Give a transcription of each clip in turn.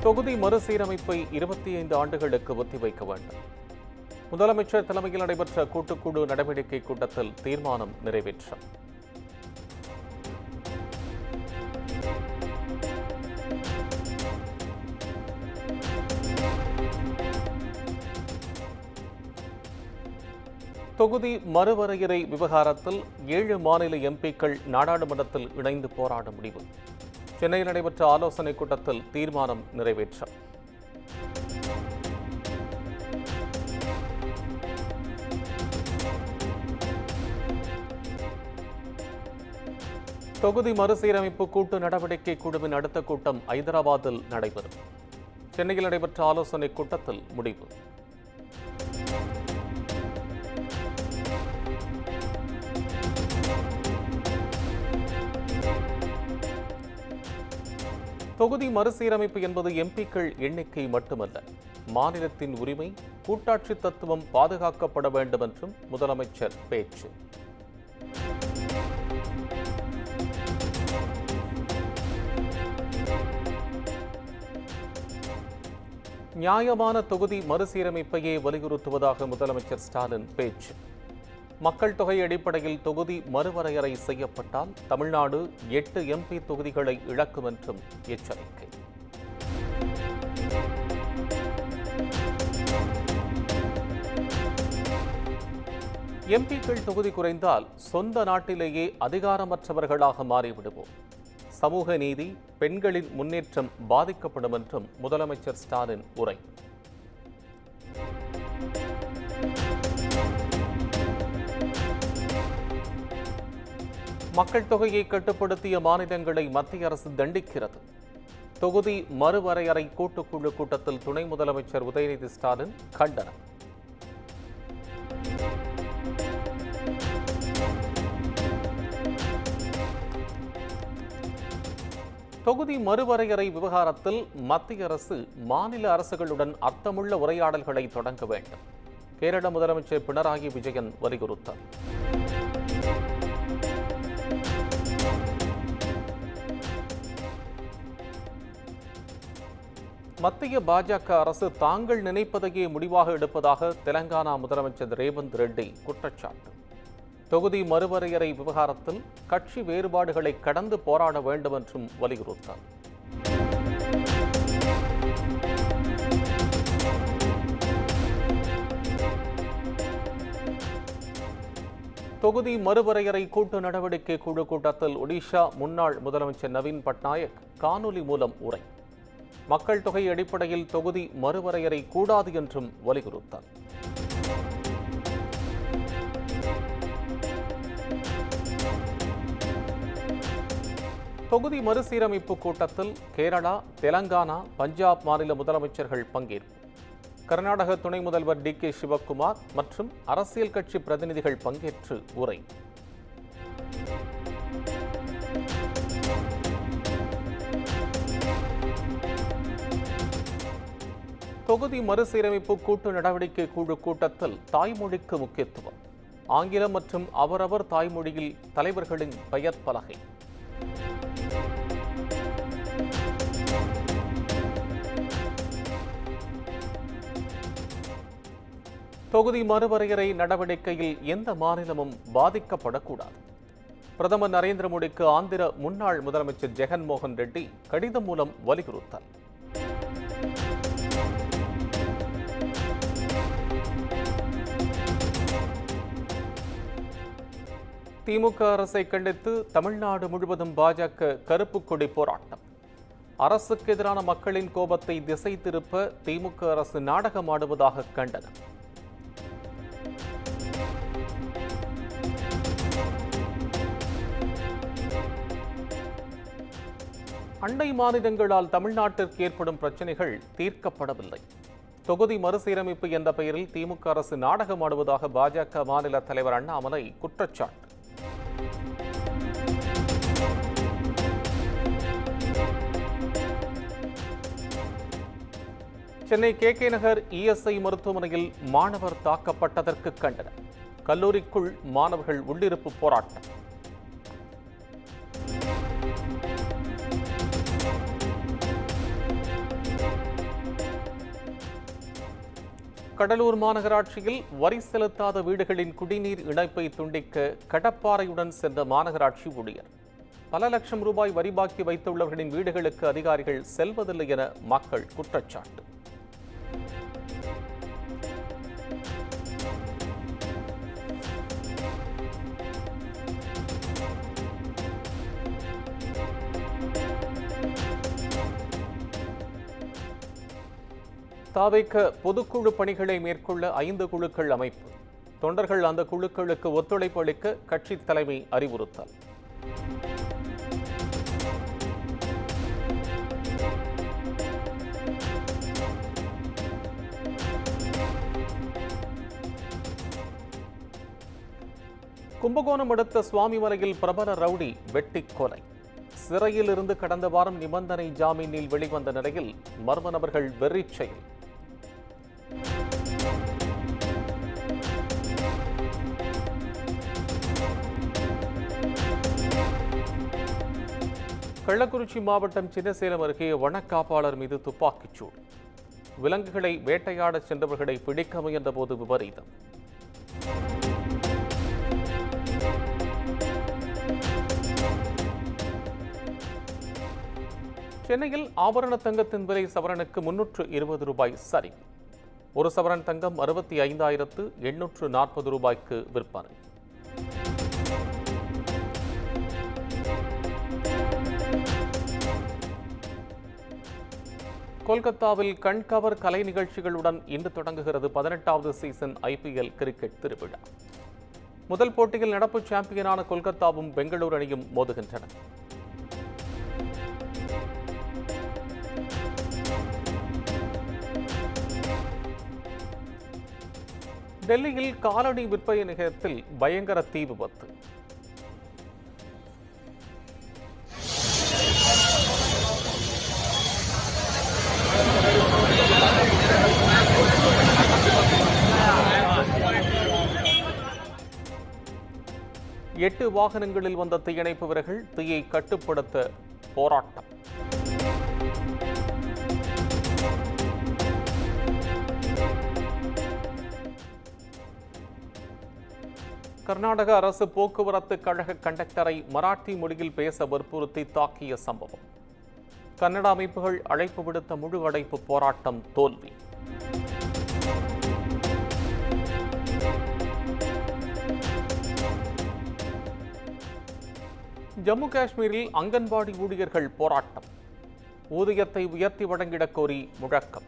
தொகுதி மறுசீரமைப்பை 25 ஆண்டுகளுக்கு ஒத்திவைக்க வேண்டும். முதலமைச்சர் தலைமையில் நடைபெற்ற கூட்டுக்குழு நடவடிக்கை கூட்டத்தில் தீர்மானம் நிறைவேற்றம். தொகுதி மறுவரையறை விவகாரத்தில் 7 மாநில எம்பிக்கள் நாடாளுமன்றத்தில் இணைந்து போராட முடிவு. சென்னையில் நடைபெற்ற ஆலோசனைக் கூட்டத்தில் தீர்மானம் நிறைவேற்றம். தொகுதி மறுசீரமைப்பு கூட்டு நடவடிக்கை குழுவின் அடுத்த கூட்டம் ஐதராபாத்தில் நடைபெறும். சென்னையில் நடைபெற்ற ஆலோசனைக் கூட்டத்தில் முடிவு. தொகுதி மறுசீரமைப்பு என்பது எம்பிக்கள் எண்ணிக்கை மட்டுமல்ல, மாநிலத்தின் உரிமை, கூட்டாட்சி தத்துவம் பாதுகாக்கப்பட வேண்டும் என்றும் முதலமைச்சர் பேச்சு. நியாயமான தொகுதி மறுசீரமைப்பையே வலியுறுத்துவதாக முதலமைச்சர் ஸ்டாலின் பேச்சு. மக்கள் தொகை அடிப்படையில் தொகுதி மறுவரையறை செய்யப்பட்டால் தமிழ்நாடு 8 எம்பி தொகுதிகளை இழக்கும் என்றும் எச்சரிக்கை. எம்பிக்கள் தொகுதி குறைந்தால் சொந்த நாட்டிலேயே அதிகாரமற்றவர்களாக மாறிவிடுவோம். சமூக நீதி, பெண்களின் முன்னேற்றம் பாதிக்கப்படும் என்றும் முதலமைச்சர் ஸ்டாலின் உரை. மக்கள் தொகையை கட்டுப்படுத்திய மாநிலங்களை மத்திய அரசு தண்டிக்கிறது. தொகுதி மறுவரையறை கூட்டுக்குழு கூட்டத்தில் துணை முதலமைச்சர் உதயநிதி ஸ்டாலின் கண்டனம். தொகுதி மறுவரையறை விவகாரத்தில் மத்திய அரசு மாநில அரசுகளுடன் அர்த்தமுள்ள உரையாடல்களை தொடங்க வேண்டும். கேரள முதலமைச்சர் பினராயி விஜயன் வலியுறுத்தார். மத்திய பாஜக அரசு தாங்கள் நினைப்பதையே முடிவாக எடுப்பதாக தெலங்கானா முதலமைச்சர் ரேவந்த் ரெட்டி குற்றச்சாட்டு. தொகுதி மறுவரையறை விவகாரத்தில் கட்சி வேறுபாடுகளை கடந்து போராட வேண்டும் என்றும் வலியுறுத்தார். தொகுதி மறுவரையறை கூட்டு நடவடிக்கை குழு கூட்டத்தில் ஒடிஷா முன்னாள் முதலமைச்சர் நவீன் பட்நாயக் காணொலி மூலம் உரை. மக்கள் தொகை அடிப்படையில் தொகுதி மறுவரையறை கூடாது என்றும் வலியுறுத்தார். தொகுதி மறுசீரமைப்பு கூட்டத்தில் கேரளா, தெலங்கானா, பஞ்சாப் மாநில முதலமைச்சர்கள் பங்கேற்பு. கர்நாடக துணை முதல்வர் டி.கே. சிவக்குமார் மற்றும் அரசியல் கட்சி பிரதிநிதிகள் பங்கேற்று உரை. தொகுதி மறுசீரமைப்பு கூட்டு நடவடிக்கை குழு கூட்டத்தில் தாய்மொழிக்கு முக்கியத்துவம். ஆங்கிலம் மற்றும் அவரவர் தாய்மொழியில் தலைவர்களின் பெயர் பலகை. தொகுதி மறுவரையறை நடவடிக்கையில் எந்த மாநிலமும் பாதிக்கப்படக்கூடாது. பிரதமர் நரேந்திர மோடிக்கு ஆந்திர முன்னாள் முதலமைச்சர் ஜெகன்மோகன் ரெட்டி கடிதம் மூலம் வலியுறுத்தல். திமுக அரசை கண்டித்து தமிழ்நாடு முழுவதும் பாஜக கருப்பு கொடி போராட்டம். அரசுக்கு எதிரான மக்களின் கோபத்தை திசை திருப்ப திமுக அரசு நாடகமாடுவதாக கண்டனம். அண்டை மாநிலங்களால் தமிழ்நாட்டிற்கு ஏற்படும் பிரச்சினைகள் தீர்க்கப்படவில்லை. தொகுதி மறுசீரமைப்பு என்ற பெயரில் திமுக அரசு நாடகமாடுவதாக பாஜக மாநில தலைவர் அண்ணாமலை குற்றச்சாட்டு. சென்னை கே.கே. நகர் இஎஸ்ஐ மருத்துவமனையில் மாணவர் தாக்கப்பட்டதற்கு கண்டனம். கல்லூரிக்குள் மாணவர்கள் உள்ளிருப்பு போராட்டம். கடலூர் மாநகராட்சியில் வரி செலுத்தாத வீடுகளின் குடிநீர் இணைப்பை துண்டிக்க கடப்பாறையுடன் சென்ற மாநகராட்சி ஊழியர். பல லட்சம் ரூபாய் வரி பாக்கி வைத்துள்ளவர்களின் வீடுகளுக்கு அதிகாரிகள் செல்வதில்லை என மக்கள் குற்றச்சாட்டு. தாவேக பொதுக்குழு பணிகளை மேற்கொள்ள 5 குழுக்கள் அமைப்பு. தொண்டர்கள் அந்த குழுக்களுக்கு ஒத்துழைப்பு அளிக்க கட்சி தலைமை அறிவுறுத்தல். கும்பகோணம் அடுத்த சுவாமிமலையில் பிரபல ரவுடி வெட்டி கொலை. சிறையில் இருந்து கடந்த வாரம் நிபந்தனை ஜாமீனில் வெளிவந்த நிலையில் மர்ம நபர்கள் வெறிச் செயல். கள்ளக்குறிச்சி மாவட்டம் சின்னசேலம் அருகே வனக்காப்பாளர் மீது துப்பாக்கிச்சூடு. விலங்குகளை வேட்டையாட சென்றவர்களை பிடிக்க முயன்றபோது விபரீதம். சென்னையில் ஆபரண தங்கத்தின் விலை சவரனுக்கு 320 ரூபாய் சரிவு. ஒரு சவரன் தங்கம் 65,840 ரூபாய்க்கு விற்பனை. கொல்கத்தாவில் கண்கவர் கலை நிகழ்ச்சிகளுடன் இன்று தொடங்குகிறது 18வது சீசன் IPL கிரிக்கெட் திருவிழா. முதல் போட்டியில் நடப்பு சாம்பியனான கொல்கத்தாவும் பெங்களூரு அணியும் மோதுகின்றன. டெல்லியில் காலணி விற்பனை நிலையத்தில் பயங்கர தீ விபத்து. எட்டு வாகனங்களில் வந்த தீயணைப்பு வீரர்கள் தீயை கட்டுப்படுத்த போராட்டம். கர்நாடக அரசு போக்குவரத்து கழக கண்டக்டரை மராத்தி மொழியில் பேச வற்புறுத்தி தாக்கிய சம்பவம். கன்னட அமைப்புகள் அழைப்பு விடுத்த முழு அடைப்பு போராட்டம் தோல்வி. ஜம்மு காஷ்மீரில் அங்கன்வாடி ஊழியர்கள் போராட்டம். ஊதியத்தை உயர்த்தி வழங்கிடக் கோரி முழக்கம்.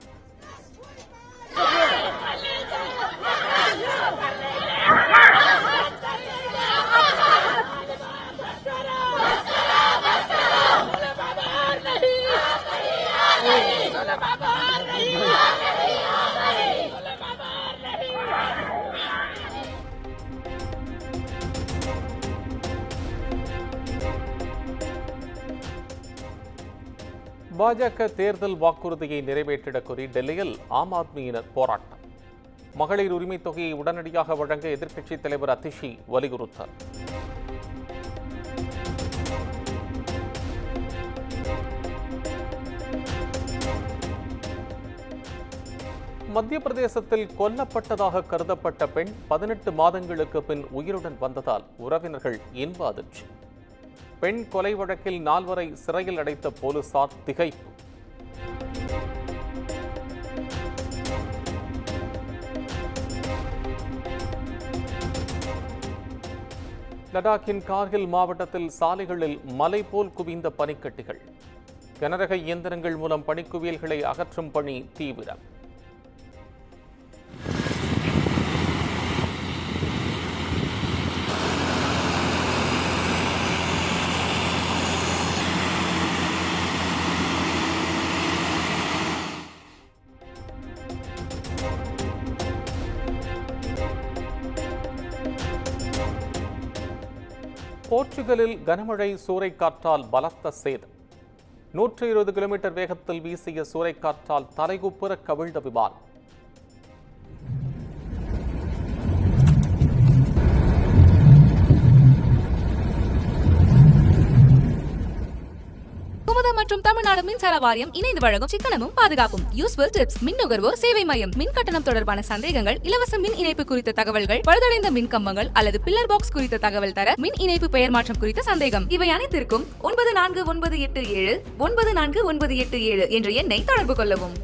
பாஜக தேர்தல் வாக்குறுதியை நிறைவேற்றிடக் கோரி டெல்லியில் ஆம் ஆத்மியினர் போராட்டம். மகளிர் உரிமைத் தொகையை உடனடியாக வழங்க எதிர்க்கட்சித் தலைவர் அதிஷி வலியுறுத்தல். மத்திய பிரதேசத்தில் கொல்லப்பட்டதாக கருதப்பட்ட பெண் 18 மாதங்களுக்கு பின் உயிருடன் வந்ததால் உறவினர்கள் இன்ப அதிர்ச்சி. பெண் கொலை வழக்கில் 4 வரை சிறையில் அடைத்த போலீசார் திகைப்பு. லடாக்கின் கார்கில் மாவட்டத்தில் சாலைகளில் மலை போல் குவிந்த பனிக்கட்டிகள். கனரக இயந்திரங்கள் மூலம் பனிக்குவியல்களை அகற்றும் பணி தீவிரம். போர்ச்சுகலில் கனமழை சூறைக்காற்றால் பலத்த சேதம். 120 கிலோமீட்டர் வேகத்தில் வீசிய சூறைக்காற்றால் தலைகுப்புற கவிழ்ந்த விமானம். மற்றும் தமிழ்நாடு மின்சார வாரியம் இணைந்து வழங்கும் சிக்கனமும் பாதுகாப்பும் யூஸ்ஃபுல் டிப்ஸ். மின் நுகர்வோர் சேவை மையம். மின் கட்டணம் தொடர்பான சந்தேகங்கள், இலவச மின் இணைப்பு குறித்த தகவல்கள், பழுதடைந்த மின் கம்பங்கள் அல்லது பில்லர் பாக்ஸ் குறித்த தகவல் தர, மின் இணைப்பு பெயர் மாற்றம் குறித்த சந்தேகம், இவை அனைத்திற்கும் 9497 9497 என்ற எண்ணை தொடர்பு கொள்ளவும்.